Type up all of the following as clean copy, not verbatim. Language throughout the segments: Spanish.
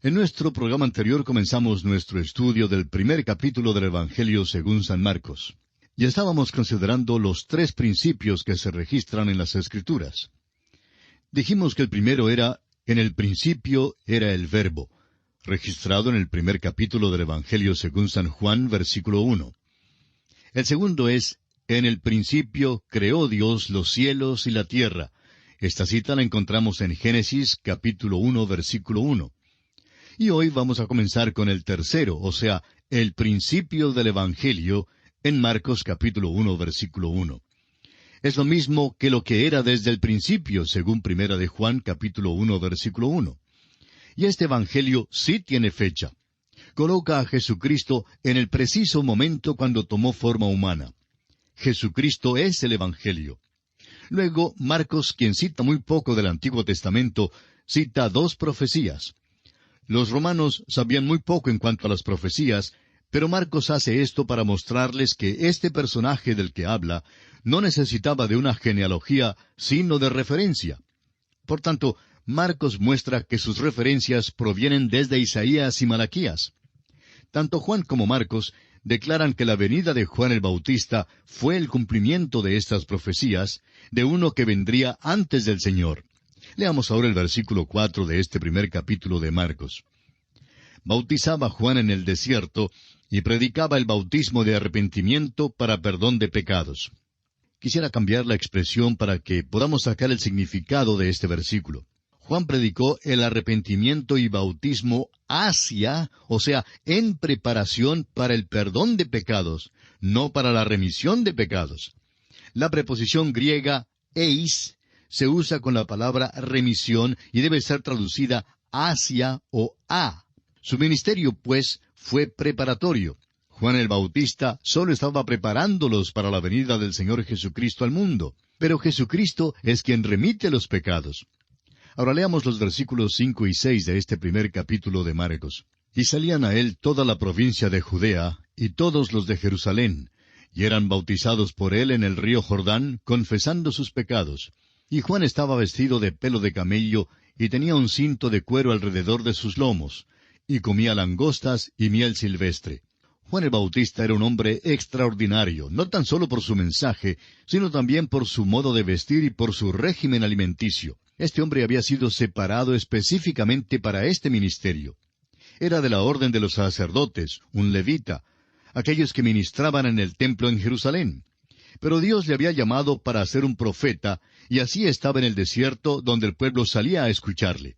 En nuestro programa anterior comenzamos nuestro estudio del primer capítulo del Evangelio según San Marcos. Y estábamos considerando los tres principios que se registran en las Escrituras. Dijimos que el primero era, en el principio era el Verbo, registrado en el primer capítulo del Evangelio según San Juan, versículo 1. El segundo es, en el principio creó Dios los cielos y la tierra. Esta cita la encontramos en Génesis capítulo 1, versículo 1. Y hoy vamos a comenzar con el tercero, o sea, el principio del Evangelio, en Marcos capítulo 1, versículo 1. Es lo mismo que lo que era desde el principio, según Primera de Juan capítulo 1, versículo 1. Y este Evangelio sí tiene fecha. Coloca a Jesucristo en el preciso momento cuando tomó forma humana. Jesucristo es el Evangelio. Luego, Marcos, quien cita muy poco del Antiguo Testamento, cita dos profecías. Los romanos sabían muy poco en cuanto a las profecías, pero Marcos hace esto para mostrarles que este personaje del que habla no necesitaba de una genealogía, sino de referencia. Por tanto, Marcos muestra que sus referencias provienen desde Isaías y Malaquías. Tanto Juan como Marcos declaran que la venida de Juan el Bautista fue el cumplimiento de estas profecías, de uno que vendría antes del Señor. Leamos ahora el versículo 4 de este primer capítulo de Marcos. Bautizaba Juan en el desierto y predicaba el bautismo de arrepentimiento para perdón de pecados. Quisiera cambiar la expresión para que podamos sacar el significado de este versículo. Juan predicó el arrepentimiento y bautismo hacia, o sea, en preparación para el perdón de pecados, no para la remisión de pecados. La preposición griega eis se usa con la palabra remisión y debe ser traducida hacia o a. Su ministerio, pues, fue preparatorio. Juan el Bautista solo estaba preparándolos para la venida del Señor Jesucristo al mundo. Pero Jesucristo es quien remite los pecados. Ahora leamos los versículos 5 y 6 de este primer capítulo de Marcos. Y salían a él toda la provincia de Judea, y todos los de Jerusalén, y eran bautizados por él en el río Jordán, confesando sus pecados. Y Juan estaba vestido de pelo de camello, y tenía un cinto de cuero alrededor de sus lomos, y comía langostas y miel silvestre. Juan el Bautista era un hombre extraordinario, no tan solo por su mensaje, sino también por su modo de vestir y por su régimen alimenticio. Este hombre había sido separado específicamente para este ministerio. Era de la orden de los sacerdotes, un levita, aquellos que ministraban en el templo en Jerusalén. Pero Dios le había llamado para ser un profeta, y así estaba en el desierto donde el pueblo salía a escucharle.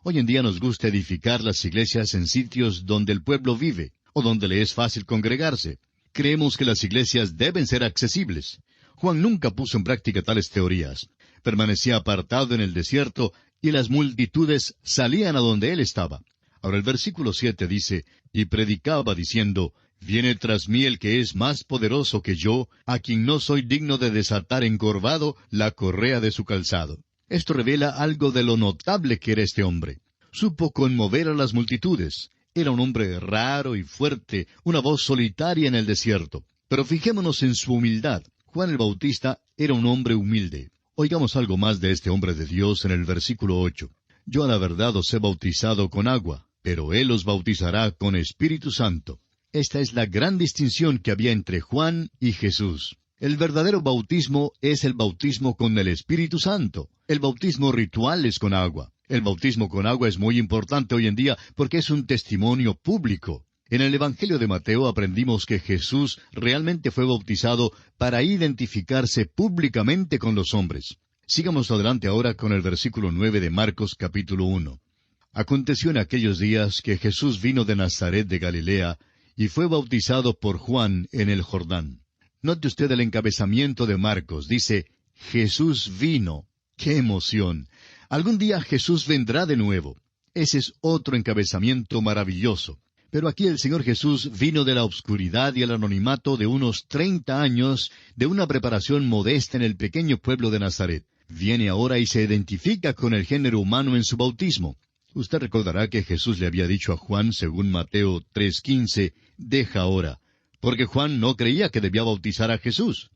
Hoy en día nos gusta edificar las iglesias en sitios donde el pueblo vive, o donde le es fácil congregarse. Creemos que las iglesias deben ser accesibles. Juan nunca puso en práctica tales teorías. Permanecía apartado en el desierto, y las multitudes salían a donde él estaba. Ahora el versículo 7 dice, y predicaba diciendo, viene tras mí el que es más poderoso que yo, a quien no soy digno de desatar encorvado la correa de su calzado. Esto revela algo de lo notable que era este hombre. Supo conmover a las multitudes. Era un hombre raro y fuerte, una voz solitaria en el desierto. Pero fijémonos en su humildad. Juan el Bautista era un hombre humilde. Oigamos algo más de este hombre de Dios en el versículo 8. Yo a la verdad os he bautizado con agua, pero él os bautizará con Espíritu Santo. Esta es la gran distinción que había entre Juan y Jesús. El verdadero bautismo es el bautismo con el Espíritu Santo. El bautismo ritual es con agua. El bautismo con agua es muy importante hoy en día porque es un testimonio público. En el Evangelio de Mateo aprendimos que Jesús realmente fue bautizado para identificarse públicamente con los hombres. Sigamos adelante ahora con el versículo 9 de Marcos capítulo 1. Aconteció en aquellos días que Jesús vino de Nazaret de Galilea y fue bautizado por Juan en el Jordán. Note usted el encabezamiento de Marcos. Dice, Jesús vino. ¡Qué emoción! Algún día Jesús vendrá de nuevo. Ese es otro encabezamiento maravilloso. Pero aquí el Señor Jesús vino de la obscuridad y el anonimato de unos 30 años de una preparación modesta en el pequeño pueblo de Nazaret. Viene ahora y se identifica con el género humano en su bautismo. Usted recordará que Jesús le había dicho a Juan, según Mateo 3:15, deja ahora, porque Juan no creía que debía bautizar a Jesús.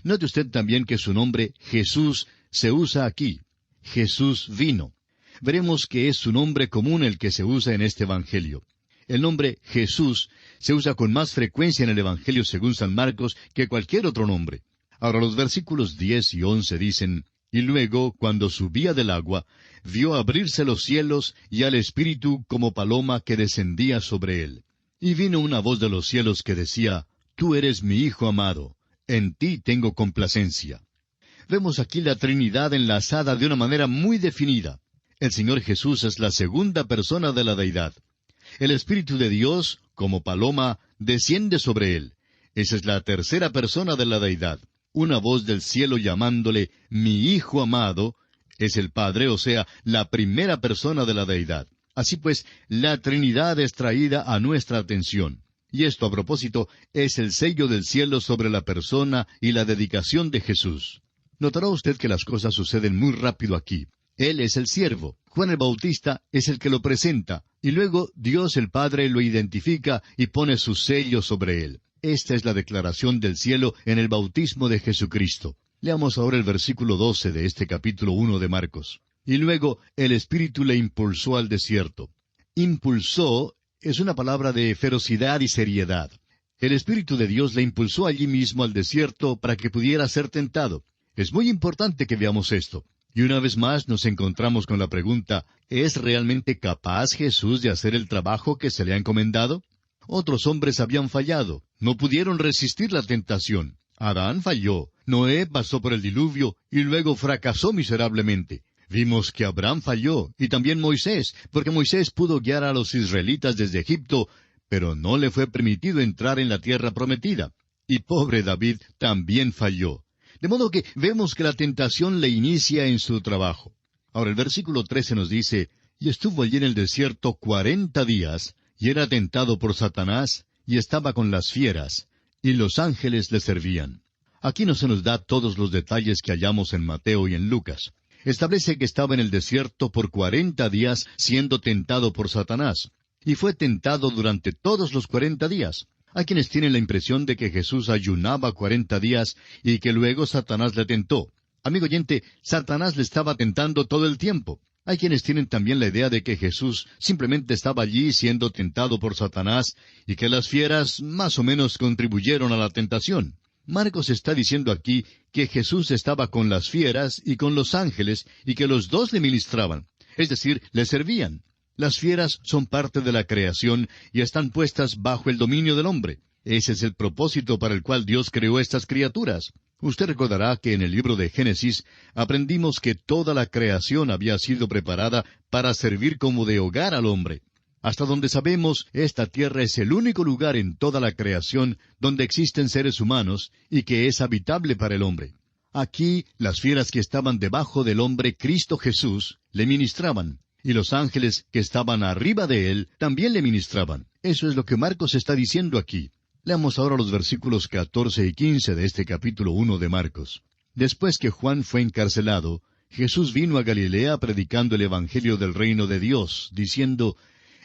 Note usted también que su nombre, Jesús, se usa aquí. Jesús vino. veremos que es su nombre común el que se usa en este Evangelio. El nombre Jesús se usa con más frecuencia en el Evangelio según San Marcos que cualquier otro nombre. Ahora los versículos 10 y 11 dicen, «Y luego, cuando subía del agua, vio abrirse los cielos y al Espíritu como paloma que descendía sobre él. Y vino una voz de los cielos que decía, Tú eres mi Hijo amado, en ti tengo complacencia». Vemos aquí la Trinidad enlazada de una manera muy definida. El Señor Jesús es la segunda persona de la Deidad. El Espíritu de Dios, como paloma, desciende sobre él. Esa es la tercera persona de la Deidad. Una voz del cielo llamándole mi Hijo amado, es el Padre, o sea, la primera persona de la Deidad. Así pues, la Trinidad es traída a nuestra atención. Y esto, a propósito, es el sello del cielo sobre la persona y la dedicación de Jesús. Notará usted que las cosas suceden muy rápido aquí. Él es el siervo. Juan el Bautista es el que lo presenta. Y luego Dios el Padre lo identifica y pone su sello sobre él. Esta es la declaración del cielo en el bautismo de Jesucristo. Leamos ahora el versículo 12 de este capítulo 1 de Marcos. Y luego el Espíritu le impulsó al desierto. Impulsó es una palabra de ferocidad y seriedad. El Espíritu de Dios le impulsó allí mismo al desierto para que pudiera ser tentado. Es muy importante que veamos esto. Y una vez más nos encontramos con la pregunta, ¿es realmente capaz Jesús de hacer el trabajo que se le ha encomendado? Otros hombres habían fallado, no pudieron resistir la tentación. Adán falló, Noé pasó por el diluvio y luego fracasó miserablemente. Vimos que Abraham falló, y también Moisés, porque Moisés pudo guiar a los israelitas desde Egipto, pero no le fue permitido entrar en la tierra prometida. Y pobre David también falló. De modo que vemos que la tentación le inicia en su trabajo. Ahora el versículo 13 nos dice, «Y estuvo allí en el desierto 40 días, y era tentado por Satanás, y estaba con las fieras, y los ángeles le servían». Aquí no se nos da todos los detalles que hallamos en Mateo y en Lucas. Establece que estaba en el desierto por 40 días siendo tentado por Satanás, y fue tentado durante todos los 40 días. Hay quienes tienen la impresión de que Jesús ayunaba 40 días y que luego Satanás le tentó. Amigo oyente, Satanás le estaba tentando todo el tiempo. Hay quienes tienen también la idea de que Jesús simplemente estaba allí siendo tentado por Satanás y que las fieras más o menos contribuyeron a la tentación. Marcos está diciendo aquí que Jesús estaba con las fieras y con los ángeles y que los dos le ministraban, es decir, le servían. Las fieras son parte de la creación y están puestas bajo el dominio del hombre. Ese es el propósito para el cual Dios creó estas criaturas. Usted recordará que en el libro de Génesis aprendimos que toda la creación había sido preparada para servir como de hogar al hombre. Hasta donde sabemos, esta tierra es el único lugar en toda la creación donde existen seres humanos y que es habitable para el hombre. Aquí, las fieras que estaban debajo del hombre Cristo Jesús le ministraban. Y los ángeles que estaban arriba de él también le ministraban. Eso es lo que Marcos está diciendo aquí. Leamos ahora los versículos 14 y 15 de este capítulo 1 de Marcos. Después que Juan fue encarcelado, Jesús vino a Galilea predicando el Evangelio del reino de Dios, diciendo,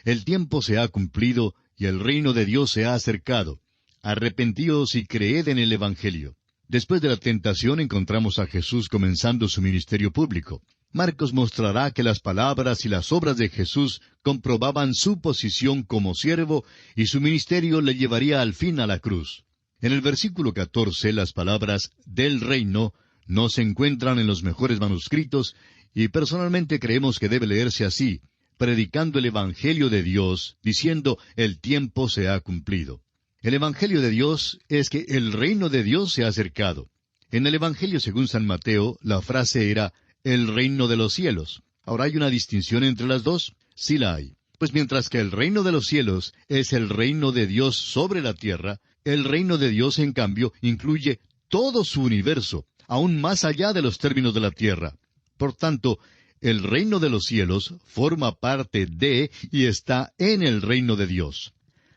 «El tiempo se ha cumplido y el reino de Dios se ha acercado. Arrepentíos y creed en el Evangelio». Después de la tentación encontramos a Jesús comenzando su ministerio público. Marcos mostrará que las palabras y las obras de Jesús comprobaban su posición como siervo y su ministerio le llevaría al fin a la cruz. En el versículo 14 las palabras «del reino» no se encuentran en los mejores manuscritos y personalmente creemos que debe leerse así, predicando el Evangelio de Dios, diciendo «el tiempo se ha cumplido». El Evangelio de Dios es que el reino de Dios se ha acercado. En el Evangelio según San Mateo, la frase era «el reino de los cielos». Ahora, ¿hay una distinción entre las dos? Sí la hay. Pues mientras que el reino de los cielos es el reino de Dios sobre la tierra, el reino de Dios, en cambio, incluye todo su universo, aún más allá de los términos de la tierra. Por tanto, el reino de los cielos forma parte de y está en el reino de Dios.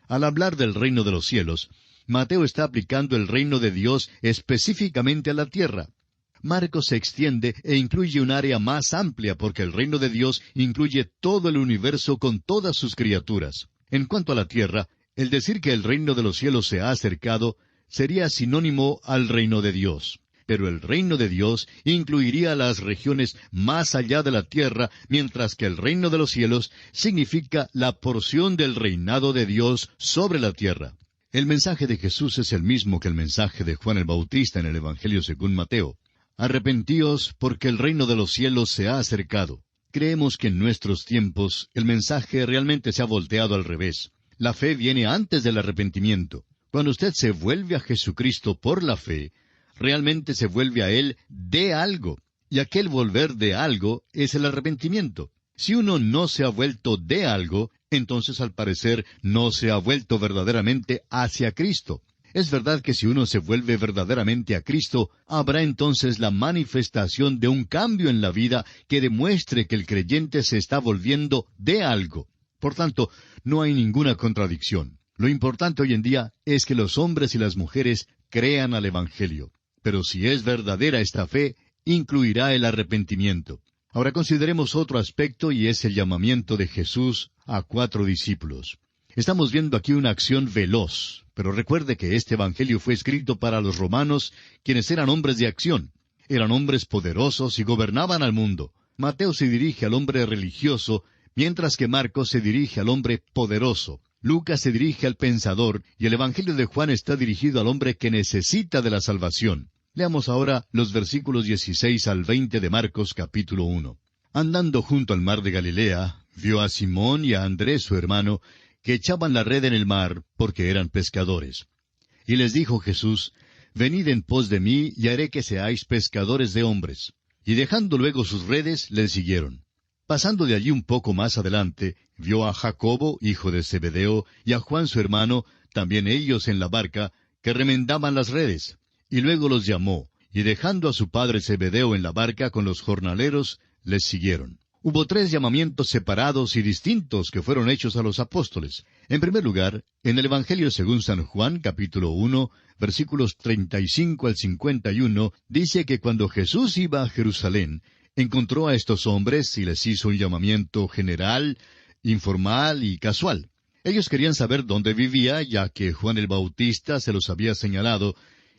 Al hablar del reino de los cielos, Mateo está aplicando el reino de Dios específicamente a la tierra. Marcos se extiende e incluye un área más amplia porque el reino de Dios incluye todo el universo con todas sus criaturas. En cuanto a la tierra, el decir que el reino de los cielos se ha acercado sería sinónimo al reino de Dios. Pero el reino de Dios incluiría las regiones más allá de la tierra, mientras que el reino de los cielos significa la porción del reinado de Dios sobre la tierra. El mensaje de Jesús es el mismo que el mensaje de Juan el Bautista en el Evangelio según Mateo. Arrepentíos, porque el reino de los cielos se ha acercado. Creemos que en nuestros tiempos el mensaje realmente se ha volteado al revés. La fe viene antes del arrepentimiento. Cuando usted se vuelve a Jesucristo por la fe, realmente se vuelve a Él de algo. Y aquel volver de algo es el arrepentimiento. Si uno no se ha vuelto de algo, entonces al parecer no se ha vuelto verdaderamente hacia Cristo. Es verdad que si uno se vuelve verdaderamente a Cristo, habrá entonces la manifestación de un cambio en la vida que demuestre que el creyente se está volviendo de algo. Por tanto, no hay ninguna contradicción. Lo importante hoy en día es que los hombres y las mujeres crean al Evangelio. Pero si es verdadera esta fe, incluirá el arrepentimiento. Ahora consideremos otro aspecto y es el llamamiento de Jesús a 4 discípulos. Estamos viendo aquí una acción veloz, pero recuerde que este Evangelio fue escrito para los romanos, quienes eran hombres de acción. Eran hombres poderosos y gobernaban al mundo. Mateo se dirige al hombre religioso, mientras que Marcos se dirige al hombre poderoso. Lucas se dirige al pensador, y el Evangelio de Juan está dirigido al hombre que necesita de la salvación. Leamos ahora los versículos 16 al 20 de Marcos capítulo 1. Andando junto al mar de Galilea, vio a Simón y a Andrés su hermano, que echaban la red en el mar, porque eran pescadores. Y les dijo Jesús, Venid en pos de mí, y haré que seáis pescadores de hombres. Y dejando luego sus redes, le siguieron. Pasando de allí un poco más adelante, vio a Jacobo, hijo de Zebedeo, y a Juan su hermano, también ellos en la barca, que remendaban las redes. Y luego los llamó, y dejando a su padre Zebedeo en la barca con los jornaleros, les siguieron. Hubo 3 llamamientos separados y distintos que fueron hechos a los apóstoles. En primer lugar, en el Evangelio según San Juan, capítulo 1, versículos 35 al 51, dice que cuando Jesús iba a Jerusalén, encontró a estos hombres y les hizo un llamamiento general, informal y casual. Ellos querían saber dónde vivía, ya que Juan el Bautista se los había señalado,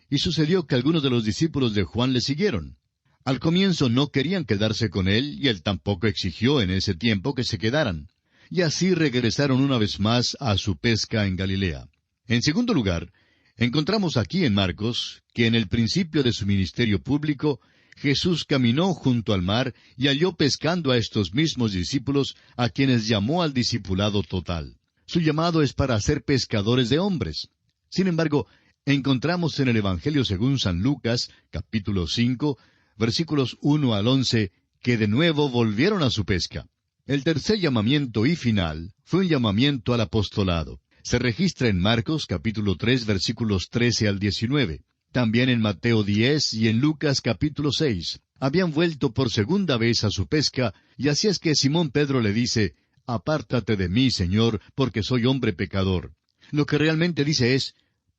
y sucedió que algunos de los discípulos de Juan le siguieron. Al comienzo no querían quedarse con él, y él tampoco exigió en ese tiempo que se quedaran. Y así regresaron una vez más a su pesca en Galilea. En segundo lugar, encontramos aquí en Marcos que en el principio de su ministerio público, Jesús caminó junto al mar y halló pescando a estos mismos discípulos, a quienes llamó al discipulado total. Su llamado es para ser pescadores de hombres. Sin embargo, encontramos en el Evangelio según San Lucas, capítulo 5, versículos 1 al 11, que de nuevo volvieron a su pesca. El tercer llamamiento y final fue un llamamiento al apostolado. Se registra en Marcos, capítulo 3, versículos 13 al 19. También en Mateo 10 y en Lucas, capítulo 6. Habían vuelto por segunda vez a su pesca, y así es que Simón Pedro le dice, «Apártate de mí, Señor, porque soy hombre pecador». Lo que realmente dice es,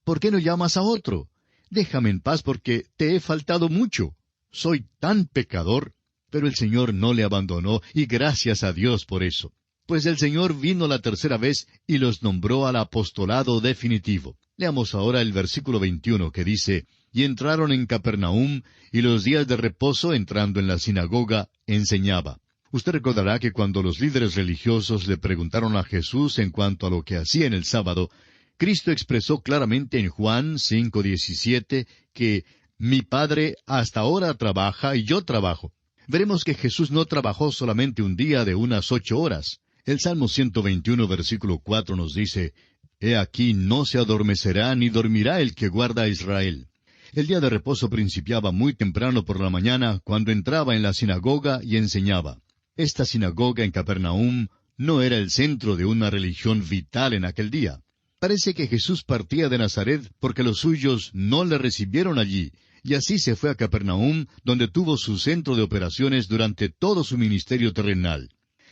«¿Por qué no llamas a otro? Déjame en paz porque te he faltado mucho. Soy tan pecador». Pero el Señor no le abandonó, y gracias a Dios por eso. Pues el Señor vino la tercera vez y los nombró al apostolado definitivo. Leamos ahora el versículo 21 que dice, «Y entraron en Capernaum, y los días de reposo, entrando en la sinagoga, enseñaba». Usted recordará que cuando los líderes religiosos le preguntaron a Jesús en cuanto a lo que hacía en el sábado, Cristo expresó claramente en Juan 5:17 que «Mi Padre hasta ahora trabaja y yo trabajo». Veremos que Jesús no trabajó solamente un día de unas 8 horas. El Salmo 121, versículo 4 nos dice, «He aquí no se adormecerá ni dormirá el que guarda a Israel». El día de reposo principiaba muy temprano por la mañana, cuando entraba en la sinagoga y enseñaba. Esta sinagoga en Capernaum no era el centro de una religión vital en aquel día. Parece que Jesús partía de Nazaret porque los suyos no le recibieron allí, y así se fue a Capernaum, donde tuvo su centro de operaciones durante todo su ministerio terrenal.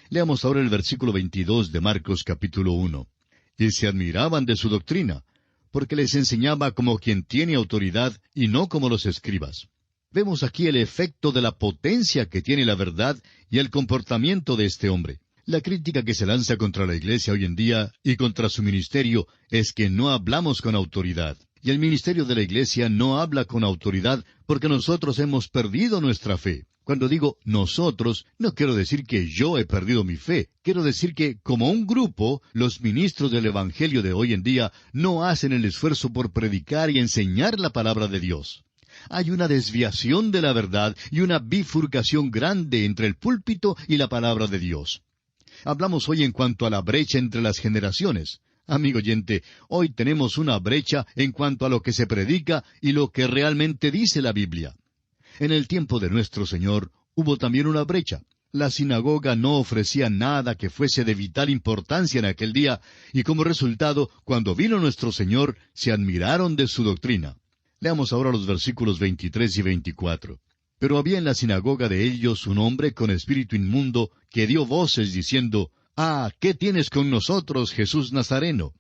Leamos ahora el versículo 22 de Marcos capítulo 1. «Y se admiraban de su doctrina, porque les enseñaba como quien tiene autoridad y no como los escribas». Vemos aquí el efecto de la potencia que tiene la verdad y el comportamiento de este hombre. La crítica que se lanza contra la Iglesia hoy en día y contra su ministerio es que no hablamos con autoridad. Y el ministerio de la Iglesia no habla con autoridad porque nosotros hemos perdido nuestra fe. Cuando digo nosotros, no quiero decir que yo he perdido mi fe. Quiero decir que, como un grupo, los ministros del Evangelio de hoy en día no hacen el esfuerzo por predicar y enseñar la palabra de Dios. Hay una desviación de la verdad y una bifurcación grande entre el púlpito y la palabra de Dios. Hablamos hoy en cuanto a la brecha entre las generaciones. Amigo oyente, hoy tenemos una brecha en cuanto a lo que se predica y lo que realmente dice la Biblia. En el tiempo de nuestro Señor hubo también una brecha. La sinagoga no ofrecía nada que fuese de vital importancia en aquel día, y como resultado, cuando vino nuestro Señor, se admiraron de su doctrina. Leamos ahora los versículos 23 y 24. Pero había en la sinagoga de ellos un hombre con espíritu inmundo que dio voces diciendo, «Ah, ¿qué tienes con nosotros, Jesús Nazareno?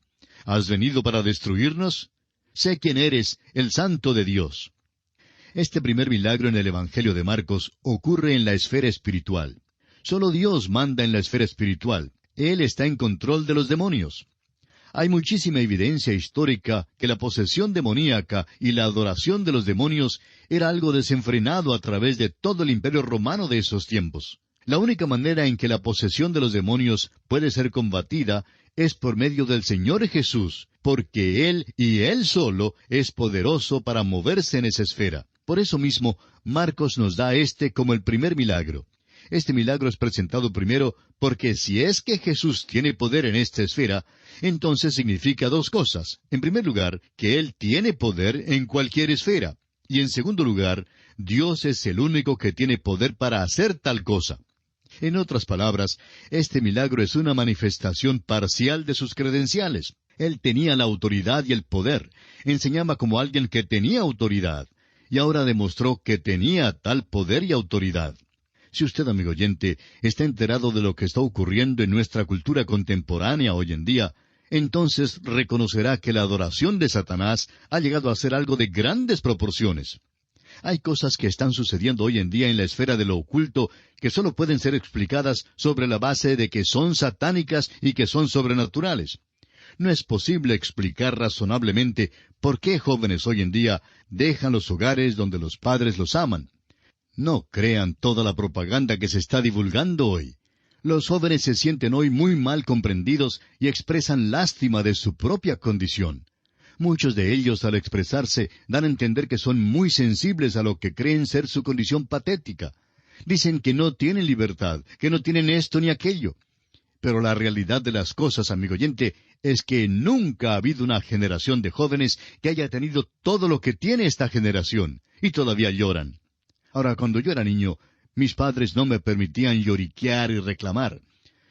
¿Has venido para destruirnos? Sé quién eres, el Santo de Dios». Este primer milagro en el Evangelio de Marcos ocurre en la esfera espiritual. Solo Dios manda en la esfera espiritual. Él está en control de los demonios. Hay muchísima evidencia histórica que la posesión demoníaca y la adoración de los demonios era algo desenfrenado a través de todo el imperio romano de esos tiempos. La única manera en que la posesión de los demonios puede ser combatida es por medio del Señor Jesús, porque Él y Él solo es poderoso para moverse en esa esfera. Por eso mismo, Marcos nos da como el primer milagro. Este milagro es presentado primero porque si es que Jesús tiene poder en esta esfera, entonces significa dos cosas. En primer lugar, que Él tiene poder en cualquier esfera. Y en segundo lugar, Dios es el único que tiene poder para hacer tal cosa. En otras palabras, este milagro es una manifestación parcial de sus credenciales. Él tenía la autoridad y el poder. Enseñaba como alguien que tenía autoridad. Y ahora demostró que tenía tal poder y autoridad. Si usted, amigo oyente, está enterado de lo que está ocurriendo en nuestra cultura contemporánea hoy en día, entonces reconocerá que la adoración de Satanás ha llegado a ser algo de grandes proporciones. Hay cosas que están sucediendo hoy en día en la esfera de lo oculto que solo pueden ser explicadas sobre la base de que son satánicas y que son sobrenaturales. No es posible explicar razonablemente por qué jóvenes hoy en día dejan los hogares donde los padres los aman. No crean toda la propaganda que se está divulgando hoy. Los jóvenes se sienten hoy muy mal comprendidos y expresan lástima de su propia condición. Muchos de ellos, al expresarse, dan a entender que son muy sensibles a lo que creen ser su condición patética. Dicen que no tienen libertad, que no tienen esto ni aquello. Pero la realidad de las cosas, amigo oyente, es que nunca ha habido una generación de jóvenes que haya tenido todo lo que tiene esta generación, y todavía lloran. Ahora, cuando yo era niño, mis padres no me permitían lloriquear y reclamar.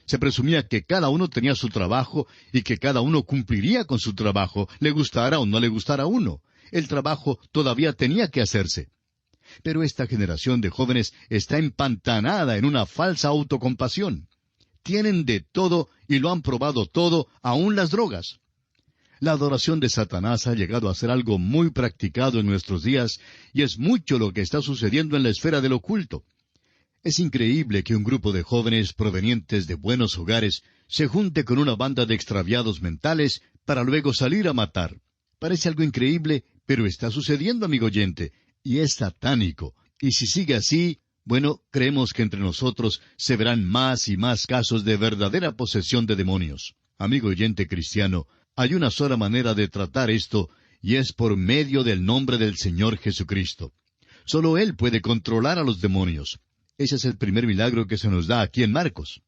Se presumía que cada uno tenía su trabajo y que cada uno cumpliría con su trabajo, le gustara o no le gustara a uno. El trabajo todavía tenía que hacerse. Pero esta generación de jóvenes está empantanada en una falsa autocompasión. Tienen de todo y lo han probado todo, aun las drogas. La adoración de Satanás ha llegado a ser algo muy practicado en nuestros días, y es mucho lo que está sucediendo en la esfera del oculto. Es increíble que un grupo de jóvenes provenientes de buenos hogares se junte con una banda de extraviados mentales para luego salir a matar. Parece algo increíble, pero está sucediendo, amigo oyente, y es satánico. Y si sigue así, bueno, creemos que entre nosotros se verán más y más casos de verdadera posesión de demonios. Amigo oyente cristiano, hay una sola manera de tratar esto, y es por medio del nombre del Señor Jesucristo. Solo Él puede controlar a los demonios. Ese es el primer milagro que se nos da aquí en Marcos.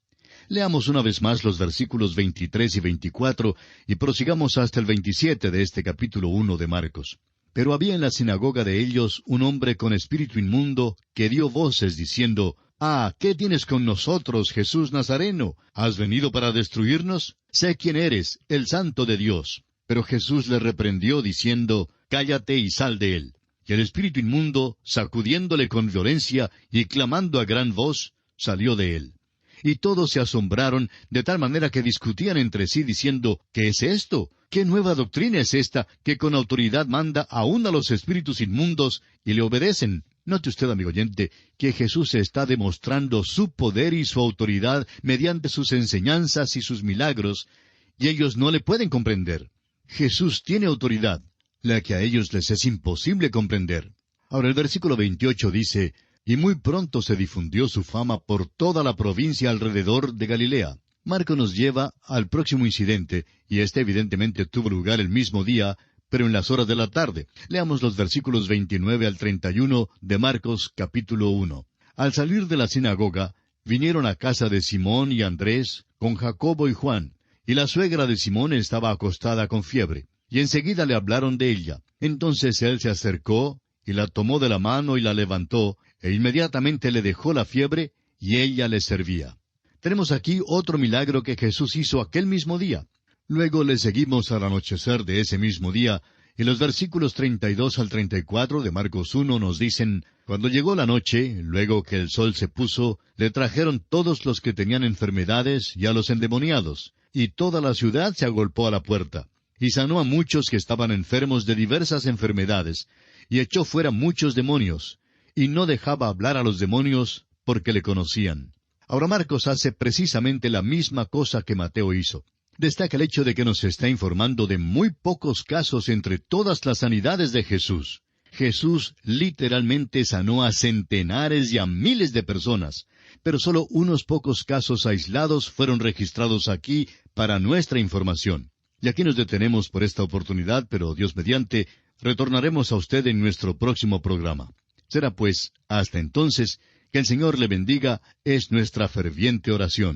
Leamos una vez más los versículos 23 y 24, y prosigamos hasta el 27 de este capítulo 1 de Marcos. Pero había en la sinagoga de ellos un hombre con espíritu inmundo que dio voces diciendo, «Ah, ¿qué tienes con nosotros, Jesús Nazareno? ¿Has venido para destruirnos? Sé quién eres, el Santo de Dios». Pero Jesús le reprendió diciendo, «Cállate y sal de él». Y el espíritu inmundo, sacudiéndole con violencia y clamando a gran voz, salió de él. Y todos se asombraron, de tal manera que discutían entre sí diciendo, «¿Qué es esto? ¿Qué nueva doctrina es esta que con autoridad manda aún a los espíritus inmundos y le obedecen?» Note usted, amigo oyente, que Jesús está demostrando su poder y su autoridad mediante sus enseñanzas y sus milagros, y ellos no le pueden comprender. Jesús tiene autoridad. la que a ellos les es imposible comprender. Ahora el versículo 28 dice, y muy pronto se difundió su fama por toda la provincia alrededor de Galilea. Marcos nos lleva al próximo incidente, y este evidentemente tuvo lugar el mismo día, pero en las horas de la tarde. Leamos los versículos 29 al 31 de Marcos capítulo 1. Al salir de la sinagoga, vinieron a casa de Simón y Andrés, con Jacobo y Juan, y la suegra de Simón estaba acostada con fiebre, y enseguida le hablaron de ella. Entonces él se acercó, y la tomó de la mano y la levantó, e inmediatamente le dejó la fiebre, y ella le servía. Tenemos aquí otro milagro que Jesús hizo aquel mismo día. Luego le seguimos al anochecer de ese mismo día, y los versículos 32 al 34 de Marcos 1 nos dicen, cuando llegó la noche, luego que el sol se puso, le trajeron todos los que tenían enfermedades y a los endemoniados, y toda la ciudad se agolpó a la puerta, y sanó a muchos que estaban enfermos de diversas enfermedades, y echó fuera muchos demonios, y no dejaba hablar a los demonios porque le conocían. Ahora Marcos hace precisamente la misma cosa que Mateo hizo. Destaca el hecho de que nos está informando de muy pocos casos entre todas las sanidades de Jesús. Jesús literalmente sanó a centenares y a miles de personas, pero solo unos pocos casos aislados fueron registrados aquí para nuestra información. Y aquí nos detenemos por esta oportunidad, pero Dios mediante, retornaremos a usted en nuestro próximo programa. Será pues, hasta entonces, que el Señor le bendiga, es nuestra ferviente oración.